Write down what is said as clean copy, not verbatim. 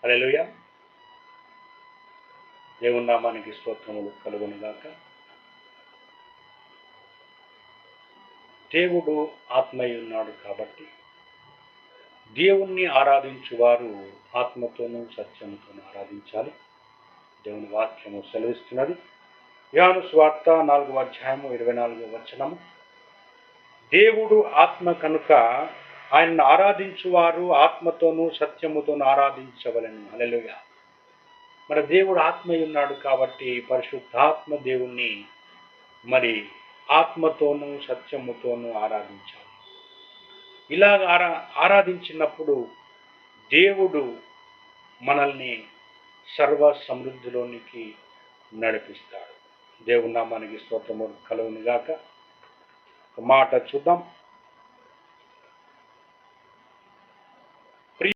హల్లెలూయా. దేవుని నామానికి స్తోత్రములు కలుగునుగాక. దేవుడు ఆత్మయ్య ఉన్నాడు కాబట్టి దేవుణ్ణి ఆరాధించువారు ఆత్మతోనూ సత్యముతోనూ ఆరాధించాలి. దేవుని వాక్యము సెలవిస్తున్నది. యోహాను సువార్త 4వ అధ్యాయము 24వ వచనము. దేవుడు ఆత్మ కనుక ఆయనను ఆరాధించువారు ఆత్మతోనూ సత్యముతోనూ ఆరాధించవలెను. హల్లెలూయా. మరి దేవుడు ఆత్మయ్య ఉన్నాడు కాబట్టి పరిశుద్ధాత్మ దేవుణ్ణి మరి ఆత్మతోనూ సత్యముతోనూ ఆరాధించాలి. ఇలాగ ఆరాధించినప్పుడు దేవుడు మనల్ని సర్వ సమృద్ధిలోనికి నడిపిస్తాడు. దేవుని నామానికి స్తోత్రము కలుగునుగాక. ఒక మాట చూద్దాం.